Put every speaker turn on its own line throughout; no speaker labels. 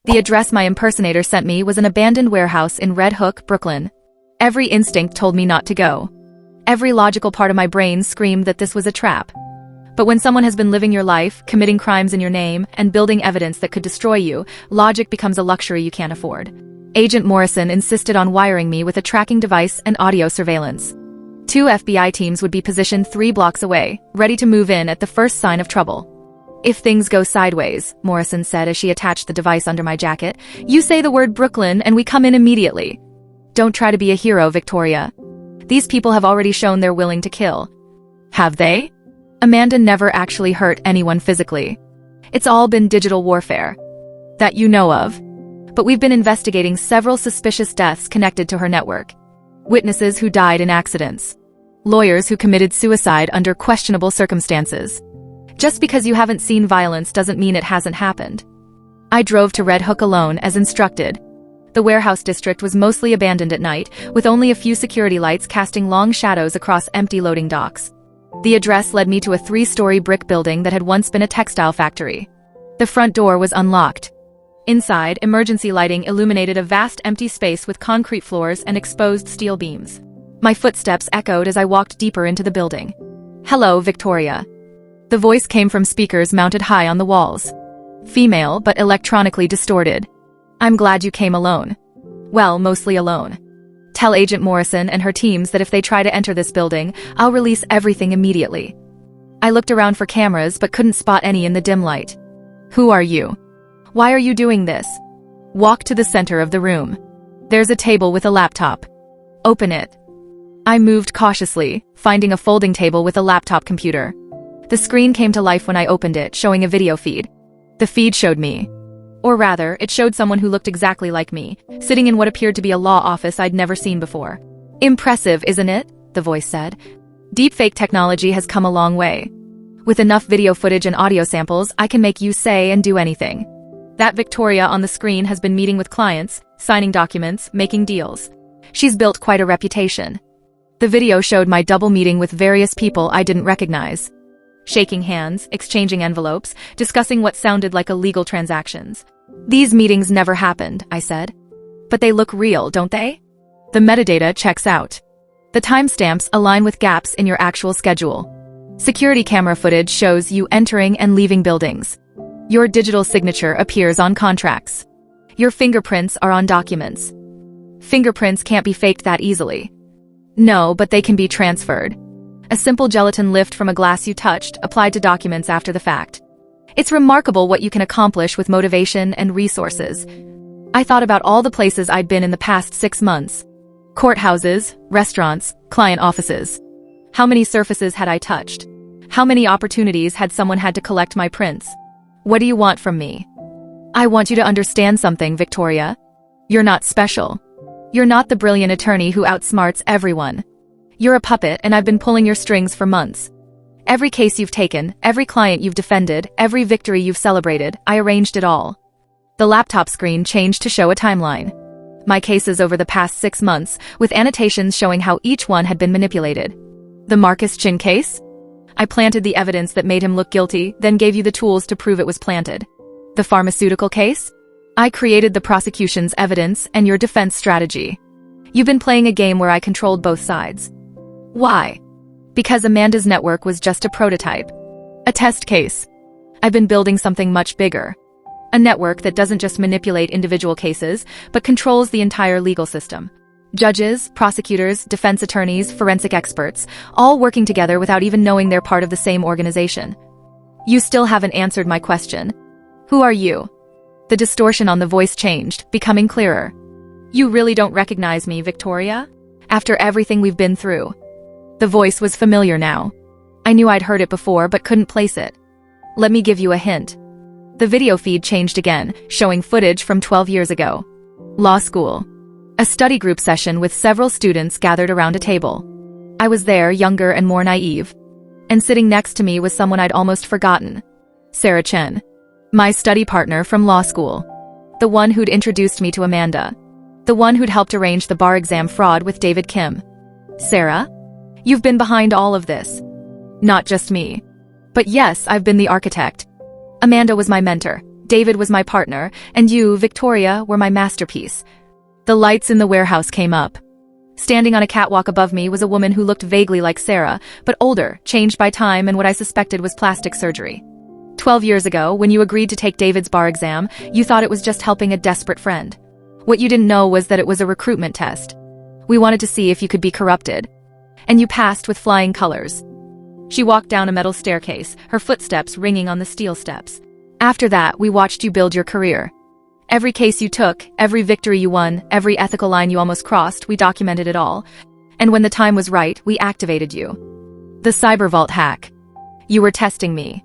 The address my impersonator sent me was an abandoned warehouse in Red Hook, Brooklyn. Every instinct told me not to go. Every logical part of my brain screamed that this was a trap. But when someone has been living your life, committing crimes in your name, and building evidence that could destroy you, logic becomes a luxury you can't afford. Agent Morrison insisted on wiring me with a tracking device and audio surveillance. 2 FBI teams would be positioned 3 blocks away, ready to move in at the first sign of trouble. "If things go sideways," Morrison said as she attached the device under my jacket, "you say the word Brooklyn and we come in immediately. Don't try to be a hero, Victoria. These people have already shown they're willing to kill." Have they? Amanda never actually hurt anyone physically. It's all been digital warfare. That you know of. But we've been investigating several suspicious deaths connected to her network. Witnesses who died in accidents. Lawyers who committed suicide under questionable circumstances. Just because you haven't seen violence doesn't mean it hasn't happened. I drove to Red Hook alone as instructed. The warehouse district was mostly abandoned at night, with only a few security lights casting long shadows across empty loading docks. The address led me to a 3-story brick building that had once been a textile factory. The front door was unlocked. Inside, emergency lighting illuminated a vast empty space with concrete floors and exposed steel beams. My footsteps echoed as I walked deeper into the building. "Hello, Victoria." The voice came from speakers mounted high on the walls. Female, but electronically distorted. "I'm glad you came alone." Well, mostly alone. "Tell Agent Morrison and her teams that if they try to enter this building, I'll release everything immediately." I looked around for cameras but couldn't spot any in the dim light. "Who are you? Why are you doing this?" "Walk to the center of the room. There's a table with a laptop. Open it." I moved cautiously, finding a folding table with a laptop computer. The screen came to life when I opened it, showing a video feed. The feed showed me. Or rather, it showed someone who looked exactly like me, sitting in what appeared to be a law office I'd never seen before. "Impressive, isn't it?" the voice said. "Deepfake technology has come a long way. With enough video footage and audio samples, I can make you say and do anything. That Victoria on the screen has been meeting with clients, signing documents, making deals. She's built quite a reputation." The video showed my double meeting with various people I didn't recognize. Shaking hands, exchanging envelopes, discussing what sounded like illegal transactions. "These meetings never happened," I said. "But they look real, don't they?" "The metadata checks out. The timestamps align with gaps in your actual schedule. Security camera footage shows you entering and leaving buildings. Your digital signature appears on contracts. Your fingerprints are on documents. Fingerprints can't be faked that easily." "No, but they can be transferred. A simple gelatin lift from a glass you touched, applied to documents after the fact. It's remarkable what you can accomplish with motivation and resources." I thought about all the places I'd been in the past 6 months. Courthouses, restaurants, client offices. How many surfaces had I touched? How many opportunities had someone had to collect my prints? "What do you want from me?" "I want you to understand something, Victoria. You're not special. You're not the brilliant attorney who outsmarts everyone. You're a puppet and I've been pulling your strings for months. Every case you've taken, every client you've defended, every victory you've celebrated, I arranged it all." The laptop screen changed to show a timeline. My cases over the past 6 months, with annotations showing how each one had been manipulated. "The Marcus Chin case? I planted the evidence that made him look guilty, then gave you the tools to prove it was planted. The pharmaceutical case? I created the prosecution's evidence and your defense strategy. You've been playing a game where I controlled both sides. Why? Because Amanda's network was just a prototype. A test case. I've been building something much bigger. A network that doesn't just manipulate individual cases, but controls the entire legal system. Judges, prosecutors, defense attorneys, forensic experts, all working together without even knowing they're part of the same organization." "You still haven't answered my question. Who are you?" The distortion on the voice changed, becoming clearer. "You really don't recognize me, Victoria? After everything we've been through?" The voice was familiar now. I knew I'd heard it before but couldn't place it. "Let me give you a hint." The video feed changed again, showing footage from 12 years ago. Law school. A study group session with several students gathered around a table. I was there, younger and more naive. And sitting next to me was someone I'd almost forgotten. Sarah Chen. My study partner from law school. The one who'd introduced me to Amanda. The one who'd helped arrange the bar exam fraud with David Kim. "Sarah? You've been behind all of this." "Not just me. But yes, I've been the architect. Amanda was my mentor. David was my partner, and you, Victoria, were my masterpiece. The lights in the warehouse came up. Standing on a catwalk above me was a woman who looked vaguely like Sarah, but older, changed by time and what I suspected was plastic surgery. 12 years ago, when you agreed to take David's bar exam, you thought it was just helping a desperate friend. What you didn't know was that it was a recruitment test. We wanted to see if you could be corrupted. And you passed with flying colors. She walked down a metal staircase, her footsteps ringing on the steel steps. After that, we watched you build your career. Every case you took, every victory you won, every ethical line you almost crossed, we documented it all. And when the time was right, we activated you. The cyber vault hack. You were testing me.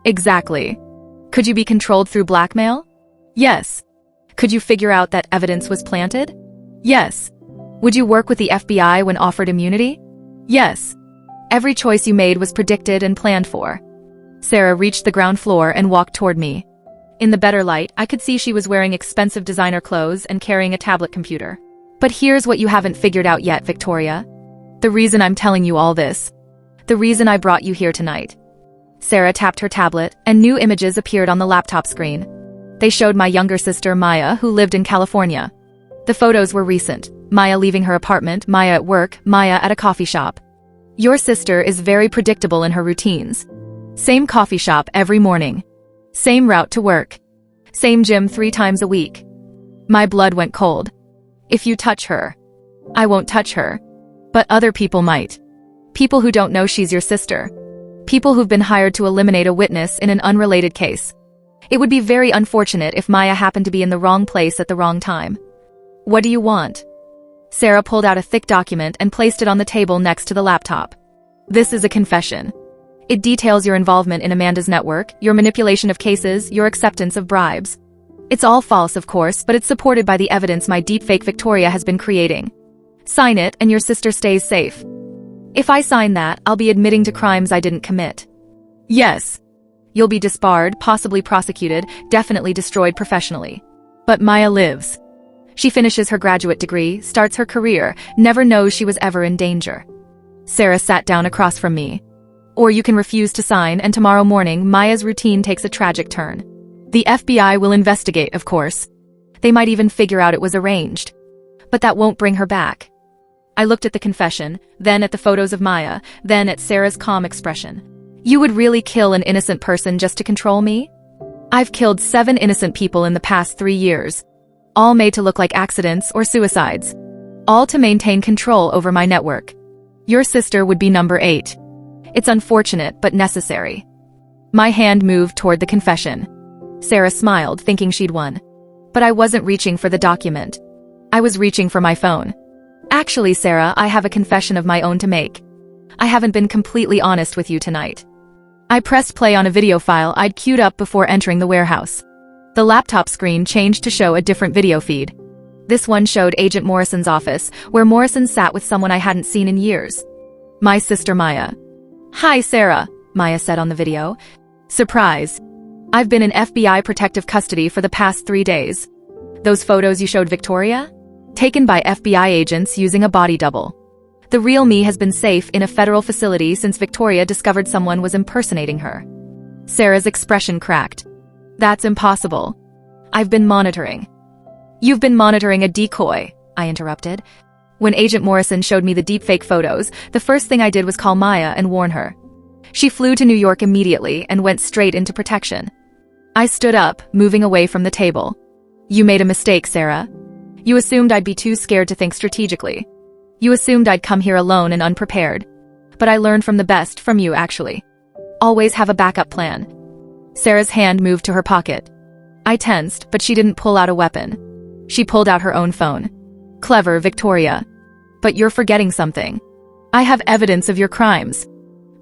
Exactly. Could you be controlled through blackmail? Yes. Could you figure out that evidence was planted? Yes. Would you work with the FBI when offered immunity? Yes. Every choice you made was predicted and planned for. Sarah reached the ground floor and walked toward me. In the better light, I could see she was wearing expensive designer clothes and carrying a tablet computer. But here's what you haven't figured out yet, Victoria. The reason I'm telling you all this. The reason I brought you here tonight. Sarah tapped her tablet, and new images appeared on the laptop screen. They showed my younger sister, Maya, who lived in California. The photos were recent. Maya leaving her apartment, Maya at work, Maya at a coffee shop. Your sister is very predictable in her routines. Same coffee shop every morning. Same route to work. Same gym 3 times a week. My blood went cold. If you touch her, I won't touch her. But other people might. People who don't know she's your sister. People who've been hired to eliminate a witness in an unrelated case. It would be very unfortunate if Maya happened to be in the wrong place at the wrong time. What do you want? Sarah pulled out a thick document and placed it on the table next to the laptop. This is a confession. It details your involvement in Amanda's network, your manipulation of cases, your acceptance of bribes. It's all false, of course, but it's supported by the evidence my deepfake Victoria has been creating. Sign it and your sister stays safe. If I sign that, I'll be admitting to crimes I didn't commit. Yes. You'll be disbarred, possibly prosecuted, definitely destroyed professionally. But Maya lives. She finishes her graduate degree, starts her career, never knows she was ever in danger. Sarah sat down across from me. Or you can refuse to sign, and tomorrow morning, Maya's routine takes a tragic turn. The FBI will investigate, of course. They might even figure out it was arranged. But that won't bring her back. I looked at the confession, then at the photos of Maya, then at Sarah's calm expression. You would really kill an innocent person just to control me? I've killed 7 innocent people in the past 3 years. All made to look like accidents or suicides. All to maintain control over my network. Your sister would be number 8. It's unfortunate, but necessary. My hand moved toward the confession. Sarah smiled, thinking she'd won. But I wasn't reaching for the document. I was reaching for my phone. Actually, Sarah, I have a confession of my own to make. I haven't been completely honest with you tonight. I pressed play on a video file I'd queued up before entering the warehouse. The laptop screen changed to show a different video feed. This one showed Agent Morrison's office, where Morrison sat with someone I hadn't seen in years. My sister Maya. Hi, Sarah, Maya said on the video. Surprise. I've been in FBI protective custody for the past 3 days. Those photos you showed Victoria? Taken by FBI agents using a body double. The real me has been safe in a federal facility since Victoria discovered someone was impersonating her. Sarah's expression cracked. That's impossible. I've been monitoring. You've been monitoring a decoy, I interrupted. When Agent Morrison showed me the deepfake photos, the first thing I did was call Maya and warn her. She flew to New York immediately and went straight into protection. I stood up, moving away from the table. You made a mistake, Sarah. You assumed I'd be too scared to think strategically. You assumed I'd come here alone and unprepared. But I learned from the best from you, actually. Always have a backup plan. Sarah's hand moved to her pocket. I tensed, but she didn't pull out a weapon. She pulled out her own phone. Clever, Victoria. But you're forgetting something. I have evidence of your crimes.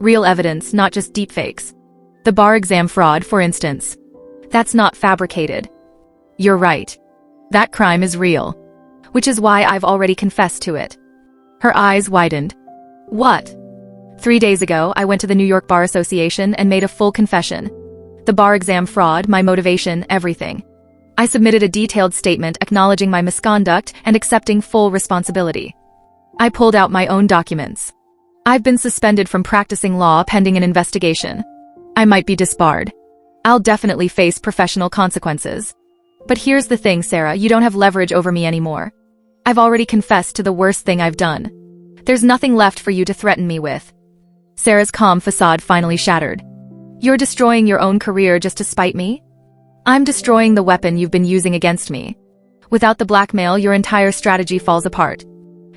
Real evidence, not just deepfakes. The bar exam fraud, for instance. That's not fabricated. You're right. That crime is real. Which is why I've already confessed to it. Her eyes widened. What? 3 days ago, I went to the New York Bar Association and made a full confession. The bar exam fraud, my motivation, everything. I submitted a detailed statement acknowledging my misconduct and accepting full responsibility. I pulled out my own documents. I've been suspended from practicing law pending an investigation. I might be disbarred. I'll definitely face professional consequences. But here's the thing, Sarah, you don't have leverage over me anymore. I've already confessed to the worst thing I've done. There's nothing left for you to threaten me with. Sarah's calm facade finally shattered. You're destroying your own career just to spite me? I'm destroying the weapon you've been using against me. Without the blackmail, your entire strategy falls apart.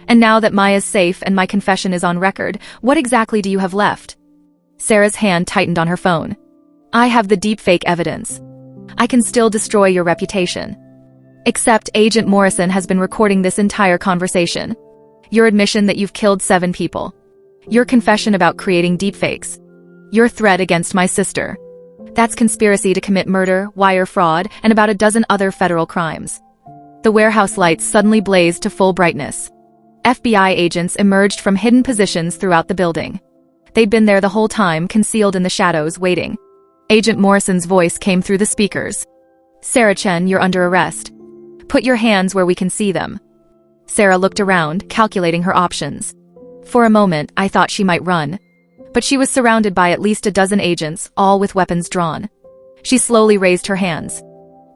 And now that Maya's safe and my confession is on record, what exactly do you have left? Sarah's hand tightened on her phone. I have the deepfake evidence. I can still destroy your reputation. Except Agent Morrison has been recording this entire conversation. Your admission that you've killed 7 people. Your confession about creating deepfakes. Your threat against my sister. That's conspiracy to commit murder, wire fraud, and about a dozen other federal crimes. The warehouse lights suddenly blazed to full brightness. FBI agents emerged from hidden positions throughout the building. They'd been there the whole time, concealed in the shadows, waiting. Agent Morrison's voice came through the speakers. Sarah Chen, you're under arrest. Put your hands where we can see them. Sarah looked around, calculating her options. For a moment, I thought she might run. But she was surrounded by at least a dozen agents, all with weapons drawn. She slowly raised her hands.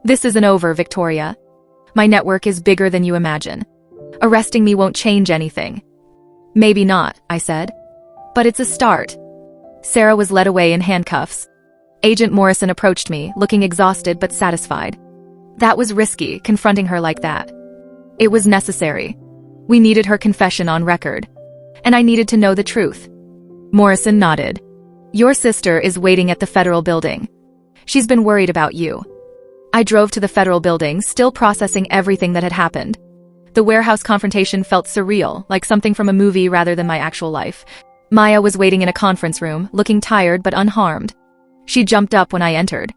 This isn't over, Victoria. My network is bigger than you imagine. Arresting me won't change anything. Maybe not, I said. But it's a start. Sarah was led away in handcuffs. Agent Morrison approached me, looking exhausted but satisfied. That was risky, confronting her like that. It was necessary. We needed her confession on record. And I needed to know the truth. Morrison nodded. Your sister is waiting at the federal building. She's been worried about you. I drove to the federal building, still processing everything that had happened. The warehouse confrontation felt surreal, like something from a movie rather than my actual life. Maya was waiting in a conference room, looking tired but unharmed. She jumped up when I entered.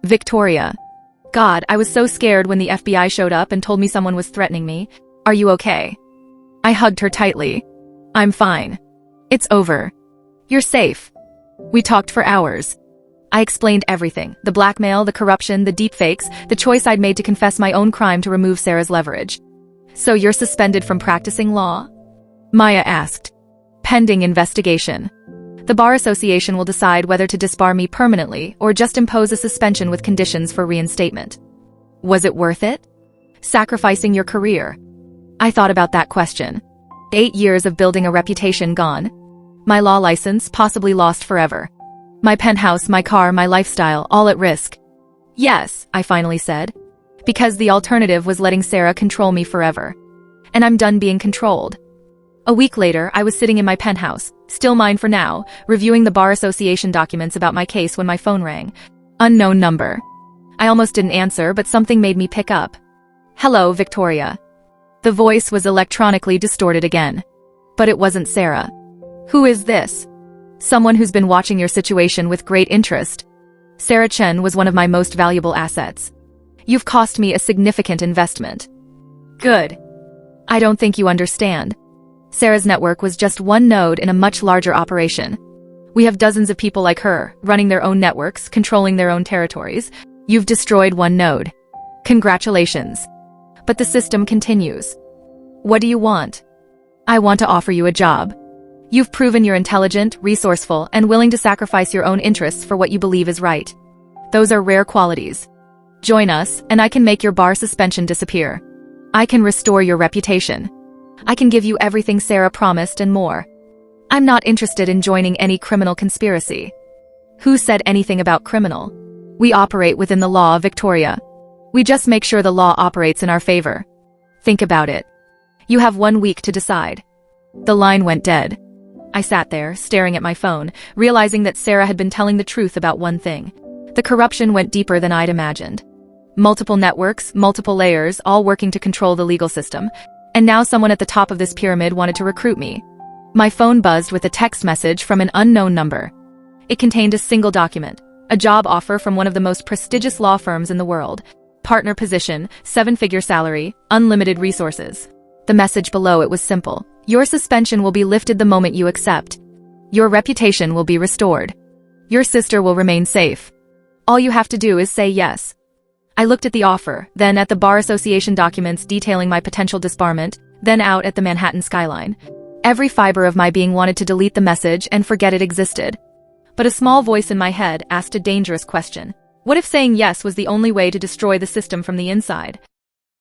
Victoria. God, I was so scared when the FBI showed up and told me someone was threatening me. Are you okay? I hugged her tightly. I'm fine. It's over. You're safe. We talked for hours. I explained everything, the blackmail, the corruption, the deepfakes, the choice I'd made to confess my own crime to remove Sarah's leverage. So you're suspended from practicing law? Maya asked. Pending investigation. The Bar Association will decide whether to disbar me permanently or just impose a suspension with conditions for reinstatement. Was it worth it? Sacrificing your career? I thought about that question. 8 years of building a reputation gone. My law license possibly lost forever. My penthouse, my car, my lifestyle, all at risk. Yes, I finally said. Because the alternative was letting Sarah control me forever. And I'm done being controlled. A week later, I was sitting in my penthouse, still mine for now, reviewing the Bar Association documents about my case when my phone rang. Unknown number. I almost didn't answer, but something made me pick up. Hello, Victoria. The voice was electronically distorted again. But it wasn't Sarah. Who is this? Someone who's been watching your situation with great interest. Sarah Chen was one of my most valuable assets. You've cost me a significant investment. Good. I don't think you understand. Sarah's network was just one node in a much larger operation. We have dozens of people like her, running their own networks, controlling their own territories. You've destroyed one node. Congratulations. But the system continues. What do you want? I want to offer you a job. You've proven you're intelligent, resourceful, and willing to sacrifice your own interests for what you believe is right. Those are rare qualities. Join us, and I can make your bar suspension disappear. I can restore your reputation. I can give you everything Sarah promised and more. I'm not interested in joining any criminal conspiracy. Who said anything about criminal? We operate within the law, Victoria. We just make sure the law operates in our favor. Think about it. You have 1 week to decide. The line went dead. I sat there, staring at my phone, realizing that Sarah had been telling the truth about one thing. The corruption went deeper than I'd imagined. Multiple networks, multiple layers, all working to control the legal system. And now someone at the top of this pyramid wanted to recruit me. My phone buzzed with a text message from an unknown number. It contained a single document, a job offer from one of the most prestigious law firms in the world. Partner position, 7-figure salary, unlimited resources. The message below it was simple. Your suspension will be lifted the moment you accept. Your reputation will be restored. Your sister will remain safe. All you have to do is say yes. I looked at the offer, then at the Bar Association documents detailing my potential disbarment, then out at the Manhattan skyline. Every fiber of my being wanted to delete the message and forget it existed. But a small voice in my head asked a dangerous question. What if saying yes was the only way to destroy the system from the inside?